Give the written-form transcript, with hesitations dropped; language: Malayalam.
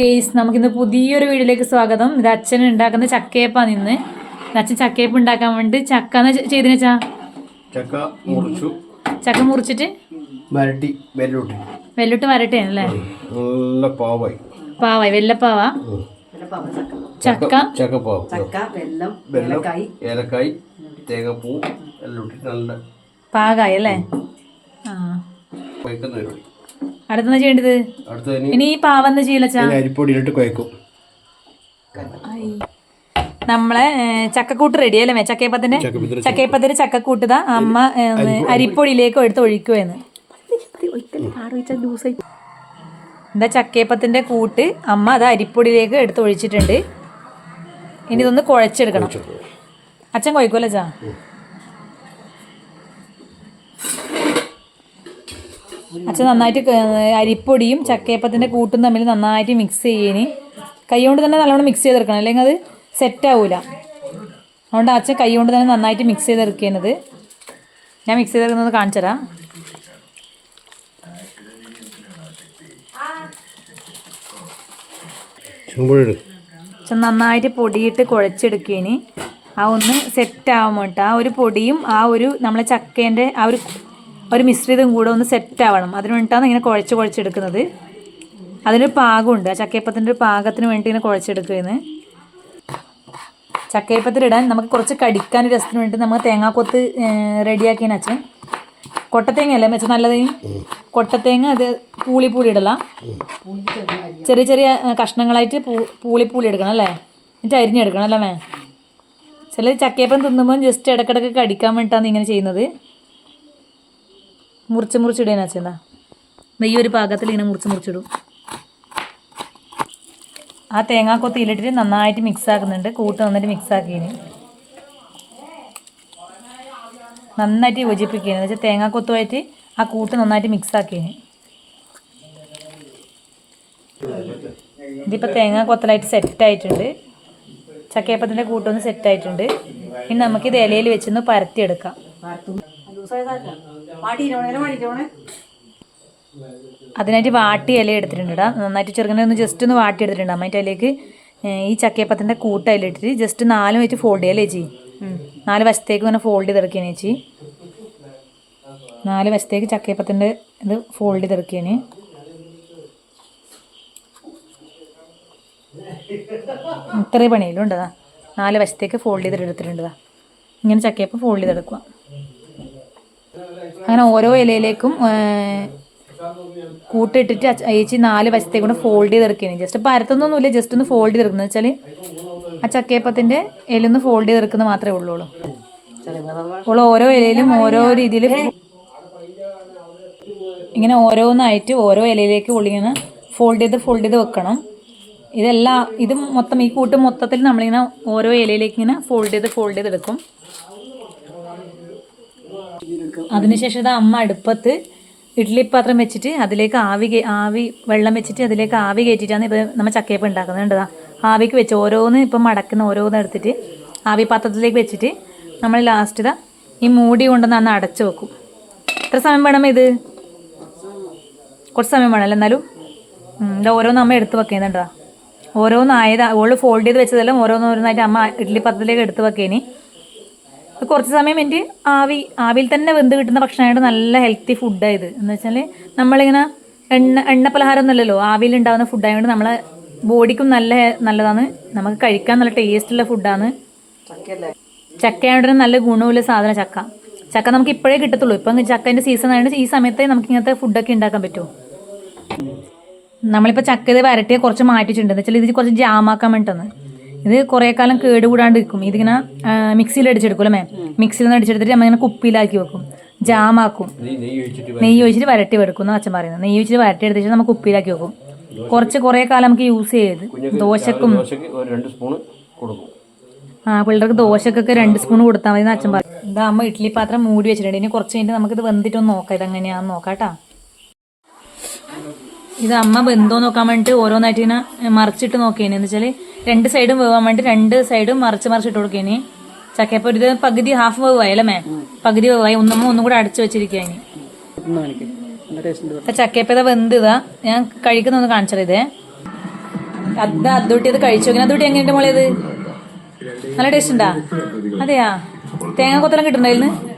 ഗെയ്സ്, നമുക്കിന്ന് പുതിയൊരു വീഡിയോയിലേക്ക് സ്വാഗതം. ഇത് അച്ഛൻ ഉണ്ടാക്കുന്ന ചക്കയപ്പാണ് ഇന്ന്. അച്ഛൻ ചക്കയപ്പ് ഉണ്ടാക്കാൻ വേണ്ടി ചക്ക ചെയ്തെന്ന് വെച്ചാ ചക്ക മുറിച്ചിട്ട് വെല്ലോട്ട് വരട്ടെയാണല്ലേ. പാവായി വെല്ലപ്പാവ ചക്ക പാകായി അല്ലേ. അടുത്ത ചെയ്യേണ്ടത് ഇനി ഈ പാവന്ന് ചെയ്യലച്ചാ നമ്മളെ ചക്കക്കൂട്ട് റെഡി അല്ലേ. ചക്കയപ്പത്തിന് ചക്കക്കൂട്ടുതാ അമ്മ അരിപ്പൊടിയിലേക്ക് എടുത്ത് ഒഴിക്കുമെന്ന്. എന്താ ചക്കയപ്പത്തിന്റെ കൂട്ട് അമ്മ അത് അരിപ്പൊടിയിലേക്ക് എടുത്ത് ഒഴിച്ചിട്ടുണ്ട്. ഇനി ഇതൊന്ന് കുഴച്ചെടുക്കണം. അച്ഛൻ കുഴക്കുമല്ലോ ചാ. അച്ഛൻ നന്നായിട്ട് അരിപ്പൊടിയും ചക്കയപ്പത്തിൻ്റെ കൂട്ടും തമ്മിൽ നന്നായിട്ട് മിക്സ് ചെയ്യണി. കൈ കൊണ്ട് തന്നെ നല്ലോണം മിക്സ് ചെയ്തെടുക്കണം, അല്ലെങ്കിൽ അത് സെറ്റാവൂല. അതുകൊണ്ട് അച്ഛൻ കൈ കൊണ്ട് തന്നെ നന്നായിട്ട് മിക്സ് ചെയ്തെടുക്കുന്നത്. ഞാൻ മിക്സ് ചെയ്തെടുക്കുന്നത് കാണിച്ചു തരാം. അച്ഛൻ നന്നായിട്ട് പൊടിയിട്ട് കുഴച്ചെടുക്കേനി. ആ ഒന്ന് സെറ്റാവാൻ വേണ്ടിയിട്ട് ആ ഒരു പൊടിയും ആ ഒരു നമ്മളെ ചക്കേൻ്റെ ആ ഒരു മിശ്രിതം കൂടെ ഒന്ന് സെറ്റ് ആവണം. അതിന് വേണ്ടിയിട്ടാണ് ഇങ്ങനെ കുഴച്ചെടുക്കുന്നത്. അതിനൊരു പാകമുണ്ട്. ആ ചക്കയപ്പത്തിൻ്റെ ഒരു പാകത്തിന് വേണ്ടി ഇങ്ങനെ കുഴച്ചെടുക്കുന്നത്. ചക്കയപ്പത്തിലിടാൻ നമുക്ക് കുറച്ച് കടിക്കാൻ രസത്തിന് വേണ്ടി നമ്മൾ തേങ്ങാക്കൊത്ത് റെഡിയാക്കിയാണ് അച്ഛൻ. കൊട്ടത്തേങ്ങ അല്ലേ വെച്ചാൽ നല്ലത്. കൊട്ടത്തേങ്ങ അത് പൂളി ഇടല, ചെറിയ ചെറിയ കഷ്ണങ്ങളായിട്ട് പൂളി എടുക്കണം അല്ലേ. എന്നിട്ട് അരിഞ്ഞെടുക്കണം അല്ലേ മേ. ചില ചക്കയപ്പം തിന്നുമ്പോൾ ജസ്റ്റ് ഇടയ്ക്കിടയ്ക്ക് കടിക്കാൻ വേണ്ടിയിട്ടാണ് ഇങ്ങനെ ചെയ്യുന്നത്. മുറിച്ചിടാൻ അച്ഛനാ ഈ ഒരു പാകത്തിൽ ഇങ്ങനെ മുറിച്ചിടും. ആ തേങ്ങാക്കൊത്തിയിലിട്ടിട്ട് നന്നായിട്ട് മിക്സ് ആക്കുന്നുണ്ട്. കൂട്ട് നന്നായിട്ട് മിക്സ് ആക്കിയതിന് നന്നായിട്ട് യോജിപ്പിക്കുകയാണ്. എന്ന് വെച്ചാൽ തേങ്ങാക്കൊത്തുമായിട്ട് ആ കൂട്ട് നന്നായിട്ട് മിക്സ് ആക്കിയതിന്. ഇതിപ്പോൾ തേങ്ങാക്കൊത്തലായിട്ട് സെറ്റായിട്ടുണ്ട്. ചക്കയപ്പത്തിൻ്റെ കൂട്ടൊന്ന് സെറ്റായിട്ടുണ്ട്. ഇനി നമുക്കിത് ഇലയിൽ വെച്ചൊന്ന് പരത്തിയെടുക്കാം. അതിനായിട്ട് വാട്ടി ഇല എടുത്തിട്ടുണ്ട്. നന്നായിട്ട് ചെറുങ്ങനെ ഒന്ന് ജസ്റ്റ് ഒന്ന് വാട്ടി എടുത്തിട്ടുണ്ട്. അമ്മ അതിലേക്ക് ഈ ചക്കയപ്പത്തിൻ്റെ കൂട്ട് അതിലിട്ടിട്ട് ജസ്റ്റ് 4 വെച്ച് ഫോൾഡ് ചെയ്യല്ലേ ചേച്ചി. 4 വശത്തേക്ക് ഇങ്ങനെ ഫോൾഡ് ചെയ്തെടുക്കുകയാണ് ചേച്ചി. 4 വശത്തേക്ക് ചക്കയപ്പത്തിൻ്റെ ഇത് ഫോൾഡ് ചെയ്തെടുക്കുകയാണ്. ഇത്രയും പണിയിലും ഉണ്ടതാ. 4 വശത്തേക്ക് ഫോൾഡ് ചെയ്തെടുത്തിട്ടുണ്ടതാ. ഇങ്ങനെ ചക്കയപ്പം ഫോൾഡ് ചെയ്തെടുക്കുക. അങ്ങനെ ഓരോ ഇലയിലേക്കും കൂട്ടിട്ടിട്ട് ചേച്ചി 4 വശത്തേക്ക് കൂടെ ഫോൾഡ് ചെയ്തെടുക്കുകയാണ്. ജസ്റ്റ് പരത്തൊന്നുമില്ല, ജസ്റ്റ് ഒന്ന് ഫോൾഡ് ചെയ്തെടുക്കുന്നത് വെച്ചാൽ ആ ചക്കയപ്പത്തിൻ്റെ ഇലയൊന്ന് ഫോൾഡ് ചെയ്തെടുക്കുന്നത് മാത്രമേ ഉള്ളൂ. അപ്പോൾ ഓരോ ഇലയിലും ഓരോ രീതിയിൽ ഇങ്ങനെ ഓരോന്നായിട്ട് ഓരോ ഇലയിലേക്ക് ഇങ്ങനെ ഫോൾഡ് ചെയ്ത് വെക്കണം. ഇത് മൊത്തം ഈ കൂട്ട് മൊത്തത്തിൽ നമ്മളിങ്ങനെ ഓരോ ഇലയിലേക്ക് ഇങ്ങനെ ഫോൾഡ് ചെയ്തെടുക്കും. അതിനുശേഷം ഇത് അമ്മ അടുപ്പത്ത് ഇഡ്ഡലി പാത്രം വെച്ചിട്ട് അതിലേക്ക് ആവി വെള്ളം വെച്ചിട്ട് അതിലേക്ക് ആവി കയറ്റിയിട്ടാണ് ഇപ്പോൾ നമ്മൾ ചക്കയപ്പം ഉണ്ടാക്കുന്നത്. ആവിക്ക് വെച്ച് ഓരോന്ന് ഇപ്പം മടക്കുന്ന ഓരോന്ന് എടുത്തിട്ട് ആവി പാത്രത്തിലേക്ക് വെച്ചിട്ട് നമ്മൾ ലാസ്റ്റ് ഈ മൂടി കൊണ്ടുവന്ന് അടച്ചു വെക്കും. എത്ര സമയം വേണം ഇത്? കുറച്ച് സമയം വേണമല്ലോ. എന്നാലും ഓരോന്ന് അമ്മ എടുത്ത് വെക്കുന്നുണ്ടാ. ഓരോന്നായത് ഓള് ഫോൾഡ് ചെയ്ത് വെച്ചതെല്ലാം ഓരോന്നായിട്ട് അമ്മ ഇഡ്ഡലി പാത്രത്തിലേക്ക് എടുത്ത് വെക്കേനി. കുറച്ച് സമയം എനിക്ക് ആവിയിൽ തന്നെ വെന്ത് കിട്ടുന്ന ഭക്ഷണമായിട്ട് നല്ല ഹെൽത്തി ഫുഡായത്. എന്ന് വെച്ചാൽ നമ്മളിങ്ങനെ എണ്ണ പലഹാരം ഒന്നുമല്ലല്ലോ, ആവിയിൽ ഉണ്ടാകുന്ന ഫുഡായതുകൊണ്ട് നമ്മളെ ബോഡിക്കും നല്ലതാണ്. നമുക്ക് കഴിക്കാൻ നല്ല ടേസ്റ്റുള്ള ഫുഡാണ്. ചക്കയായതുകൊണ്ട് നല്ല ഗുണമുള്ള സാധനം ചക്ക നമുക്ക് ഇപ്പോഴേ കിട്ടത്തുള്ളൂ. ഇപ്പം ചക്കേൻ്റെ സീസൺ ആയതുകൊണ്ട് ഈ സമയത്തേ നമുക്ക് ഇങ്ങനത്തെ ഫുഡൊക്കെ ഉണ്ടാക്കാൻ പറ്റുമോ. നമ്മളിപ്പോൾ ചക്ക ഇത് വരട്ടിയെ കുറച്ച് മാറ്റിച്ചിട്ടുണ്ട്. എന്ന് വെച്ചാൽ ഇത് കുറച്ച് ജാമാക്കാൻ വേണ്ടിയിട്ടാണ്. ഇത് കുറേ കാലം കേടുകൂടാണ്ട് വെക്കും. ഇതിങ്ങനെ മിക്സിയിൽ അടിച്ചെടുക്കും അല്ലേ. മിക്സിയിൽ നിന്ന് അടിച്ചെടുത്തിട്ട് നമ്മളിങ്ങനെ കുപ്പിയിലാക്കി വെക്കും, ജാമാക്കും. നെയ്യ് ഒഴിച്ചിട്ട് വരട്ടി വെടുക്കും എന്ന് അച്ഛൻ പറയുന്നത്. നെയ്യ് ഒഴിച്ചിട്ട് വരട്ടി എടുത്തിട്ട് നമുക്ക് കുപ്പിയിലാക്കി വെക്കും. കുറേ കാലം നമുക്ക് യൂസ് ചെയ്ത് ദോശക്കും പിള്ളേർക്ക് ദോശക്കൊക്കെ 2 സ്പൂൺ കൊടുത്താൽ മതി എന്ന് അച്ഛൻ പറയും. ഇതാ അമ്മ ഇഡ്ഡലി പാത്രം മൂടി വെച്ചിട്ടുണ്ട്. ഇനി കുറച്ച് കഴിഞ്ഞിട്ട് നമുക്കിത് വെന്തിട്ടൊന്ന് നോക്കാം ഇതെങ്ങനെയാണെന്ന് നോക്കാം കേട്ടോ. ഇത് അമ്മ വെന്തോ നോക്കാൻ വേണ്ടിയിട്ട് ഓരോന്നായിട്ട് ഇങ്ങനെ മറിച്ചിട്ട് നോക്കിയേനെ. എന്ന് വെച്ചാൽ 2 സൈഡും വേവാൻ വേണ്ടി 2 സൈഡും മറിച്ചിട്ട് കൊടുക്കേനി. ചക്കയപ്പം ഒരു പകുതി ഹാഫ് വേവായി അല്ലേ മേ. പകുതി വേവായി ഒന്നും കൂടെ അടച്ചു വെച്ചിരിക്കുക. ചക്കയപ്പം വെന്തതാ. ഞാൻ കഴിക്കുന്നൊന്ന് കാണിച്ചത്. ഇതേ അതുട്ടി അത് കഴിച്ചു നോക്കി. അതുട്ടി എങ്ങനെയുണ്ട് മോളേത്? നല്ല ടേസ്റ്റ് ഉണ്ടാ? അതെയാ? തേങ്ങ കൊത്തെല്ലാം കിട്ടണ്ടായിരുന്നു.